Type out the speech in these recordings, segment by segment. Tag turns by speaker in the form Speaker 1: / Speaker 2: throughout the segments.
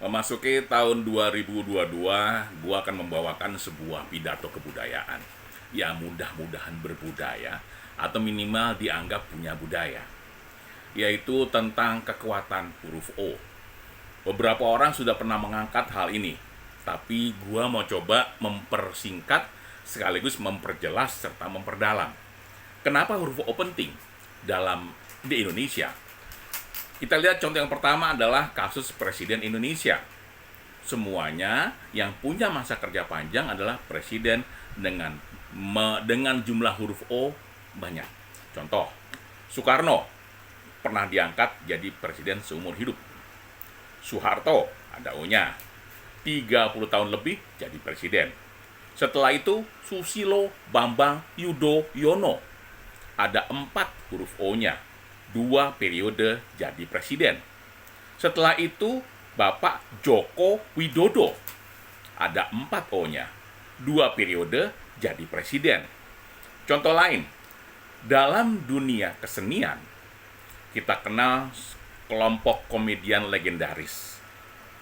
Speaker 1: Memasuki tahun 2022, gua akan membawakan sebuah pidato kebudayaan yang mudah-mudahan berbudaya atau minimal dianggap punya budaya, yaitu tentang kekuatan huruf O. Beberapa orang sudah pernah mengangkat hal ini, tapi gua mau coba mempersingkat sekaligus memperjelas serta memperdalam. Kenapa huruf O penting di Indonesia? Kita lihat contoh yang pertama adalah kasus Presiden Indonesia. Semuanya yang punya masa kerja panjang adalah presiden dengan jumlah huruf O banyak. Contoh, Soekarno pernah diangkat jadi presiden seumur hidup. Soeharto ada O-nya. 30 tahun lebih jadi presiden. Setelah itu Susilo Bambang Yudhoyono ada 4 huruf O-nya. 2 periode jadi presiden. Setelah itu Bapak Joko Widodo ada 4 O-nya. 2 periode jadi presiden. Contoh lain, dalam dunia kesenian kita kenal kelompok komedian legendaris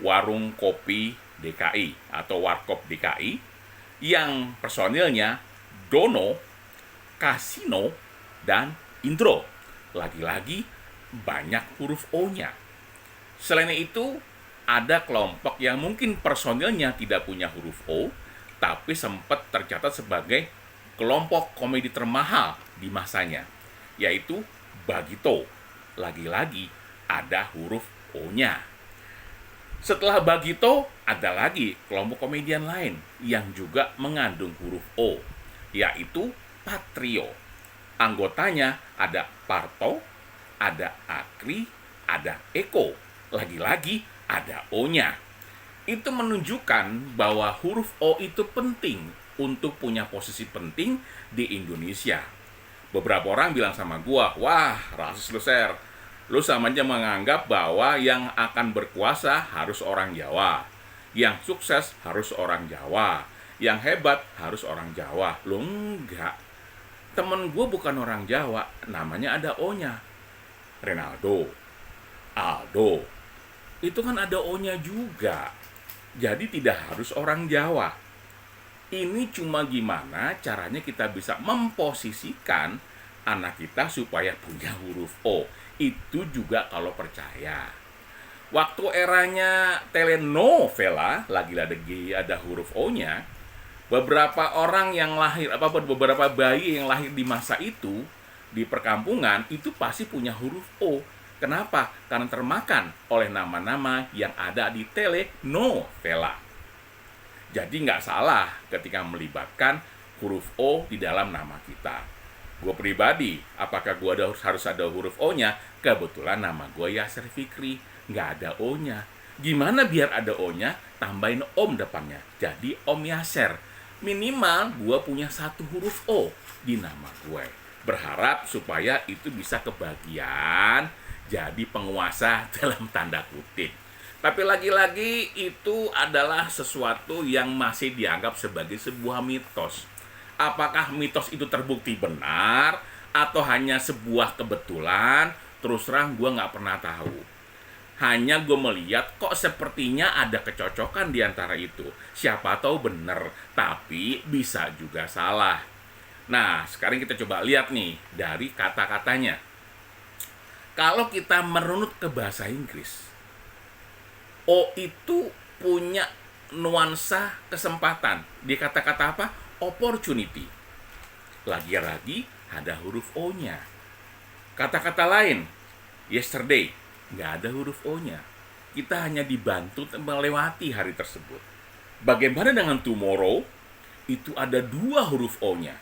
Speaker 1: Warung Kopi DKI atau Warkop DKI yang personilnya Dono, Kasino, dan Indro. Lagi-lagi banyak huruf O-nya. Selain itu, ada kelompok yang mungkin personilnya tidak punya huruf O, tapi sempat tercatat sebagai kelompok komedi termahal di masanya, yaitu Bagito. Lagi-lagi ada huruf O-nya. Setelah Bagito, ada lagi kelompok komedian lain yang juga mengandung huruf O, yaitu Patrio. Anggotanya ada Parto, ada Akri, ada Eko. Lagi-lagi ada O-nya. Itu menunjukkan bahwa huruf O itu penting untuk punya posisi penting di Indonesia. Beberapa orang bilang sama gua, wah rasis lu Ser. Lu sama aja menganggap bahwa yang akan berkuasa harus orang Jawa. Yang sukses harus orang Jawa. Yang hebat harus orang Jawa. Lu enggak. Temen gue bukan orang Jawa, namanya ada O-nya. Renaldo, Aldo, itu kan ada O-nya juga. Jadi tidak harus orang Jawa. Ini cuma gimana caranya kita bisa memposisikan anak kita supaya punya huruf O. Itu juga kalau percaya. Waktu eranya telenovela, lagi-lagi ada huruf O-nya, beberapa orang yang lahir, beberapa bayi yang lahir di masa itu, di perkampungan, itu pasti punya huruf O. Kenapa? Karena termakan oleh nama-nama yang ada di telenovela. Jadi nggak salah ketika melibatkan huruf O di dalam nama kita. Gue pribadi, apakah gue harus ada huruf O-nya? Kebetulan nama gue Yasser Fikri, nggak ada O-nya. Gimana biar ada O-nya? Tambahin Om depannya, jadi Om Yasser. Minimal gue punya 1 huruf O di nama gue. Berharap supaya itu bisa kebagian jadi penguasa dalam tanda kutip. Tapi lagi-lagi itu adalah sesuatu yang masih dianggap sebagai sebuah mitos. Apakah mitos itu terbukti benar atau hanya sebuah kebetulan? Terus terang gue nggak pernah tahu. Hanya gue melihat kok sepertinya ada kecocokan di antara itu. Siapa tahu bener, tapi bisa juga salah. Nah, sekarang kita coba lihat nih dari kata-katanya. Kalau kita merunut ke bahasa Inggris, O itu punya nuansa kesempatan. Di kata-kata apa? Opportunity. Lagi-lagi ada huruf O-nya. Kata-kata lain, yesterday, nggak ada huruf O-nya. Kita hanya dibantu melewati hari tersebut. Bagaimana dengan tomorrow? Itu ada 2 huruf O-nya.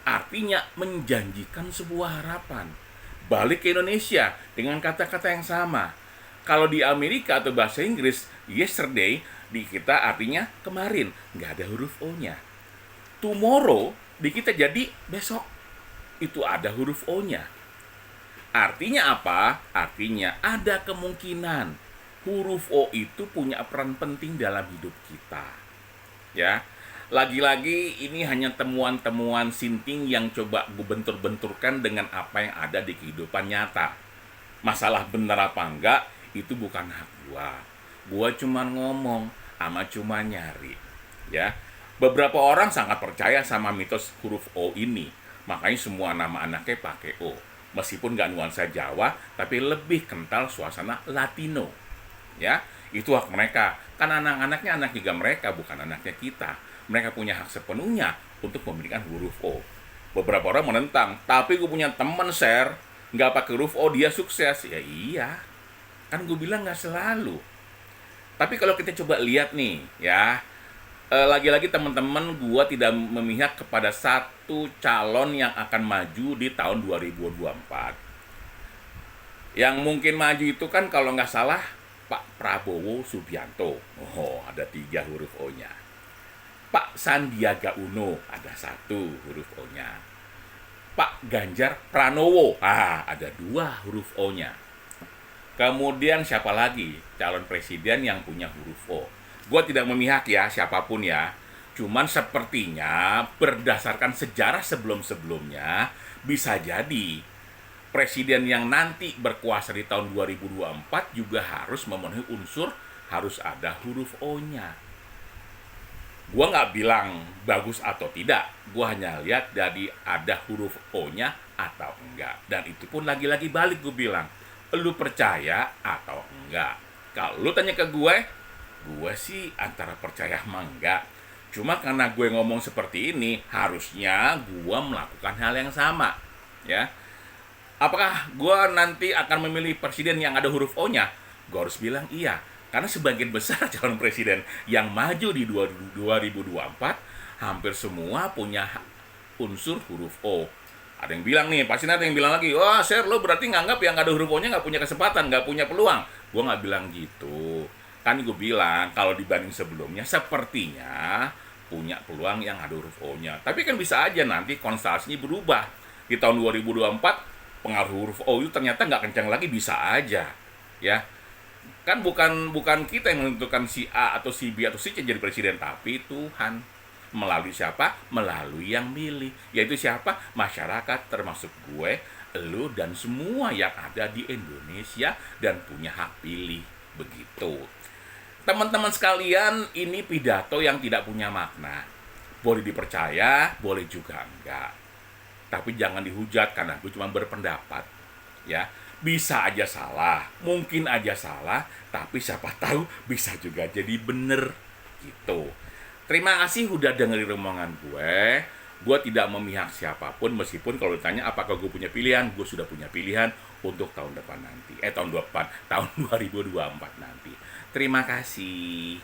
Speaker 1: Artinya menjanjikan sebuah harapan. Balik ke Indonesia dengan kata-kata yang sama. Kalau di Amerika atau bahasa Inggris, yesterday di kita artinya kemarin, nggak ada huruf O-nya. Tomorrow di kita jadi besok, itu ada huruf O-nya. Artinya apa? Artinya ada kemungkinan huruf O itu punya peran penting dalam hidup kita. Ya. Lagi-lagi ini hanya temuan-temuan sinting yang coba gue bentur-benturkan dengan apa yang ada di kehidupan nyata. Masalah benar apa enggak, itu bukan hak gua. Gua cuman ngomong, ama cuma nyari. Ya, beberapa orang sangat percaya sama mitos huruf O ini. Makanya semua nama anaknya pakai O. Meskipun nggak nuansa Jawa, tapi lebih kental suasana Latino. Ya, itu hak mereka. Kan anak-anaknya anak juga mereka, bukan anaknya kita. Mereka punya hak sepenuhnya untuk memberikan huruf O. Beberapa orang menentang, tapi gue punya temen share, nggak pakai huruf O dia sukses. Ya iya, kan gue bilang nggak selalu. Tapi kalau kita coba lihat nih, ya, lagi-lagi teman-teman gua tidak memihak kepada satu calon yang akan maju di tahun 2024. Yang mungkin maju itu kan kalau nggak salah Pak Prabowo Subianto. Oh, ada 3 huruf O-nya. Pak Sandiaga Uno, ada 1 huruf O-nya. Pak Ganjar Pranowo, ada 2 huruf O-nya. Kemudian siapa lagi calon presiden yang punya huruf O? Gue tidak memihak ya siapapun ya. Cuman sepertinya berdasarkan sejarah sebelum-sebelumnya bisa jadi presiden yang nanti berkuasa di tahun 2024 juga harus memenuhi unsur harus ada huruf O-nya. Gue nggak bilang bagus atau tidak. Gue hanya lihat dari ada huruf O-nya atau enggak. Dan itu pun lagi-lagi balik gue bilang. Lu percaya atau enggak? Kalau lu tanya ke gue sih antara percaya sama enggak. Cuma karena gue ngomong seperti ini, harusnya gue melakukan hal yang sama. Ya, apakah gue nanti akan memilih presiden yang ada huruf O-nya? Gue harus bilang iya. Karena sebagian besar calon presiden yang maju di 2024, hampir semua punya unsur huruf O. Ada yang bilang nih, pasti ada yang bilang lagi, wah Sher, lo berarti nganggap yang ada huruf O-nya nggak punya kesempatan, nggak punya peluang. Gue nggak bilang gitu. Kan gue bilang, kalau dibanding sebelumnya, sepertinya punya peluang yang ada huruf O-nya. Tapi kan bisa aja nanti konstelasinya berubah. Di tahun 2024, pengaruh huruf O itu ternyata nggak kencang lagi, bisa aja. Ya, kan bukan kita yang menentukan si A atau si B atau si C jadi presiden, tapi Tuhan. Melalui siapa? Melalui yang milih. Yaitu siapa? Masyarakat, termasuk gue, lu, dan semua yang ada di Indonesia dan punya hak pilih. Begitu. Teman-teman sekalian, ini pidato yang tidak punya makna. Boleh dipercaya, boleh juga enggak. Tapi jangan dihujat karena gue cuma berpendapat. Ya, bisa aja salah, mungkin aja salah, tapi siapa tahu bisa juga jadi bener. Gitu. Terima kasih udah dengerin omongan gue. Gue tidak memihak siapapun, meskipun kalau ditanya apakah gue punya pilihan, gue sudah punya pilihan untuk tahun depan nanti. Tahun depan, tahun 2024 nanti. Terima kasih.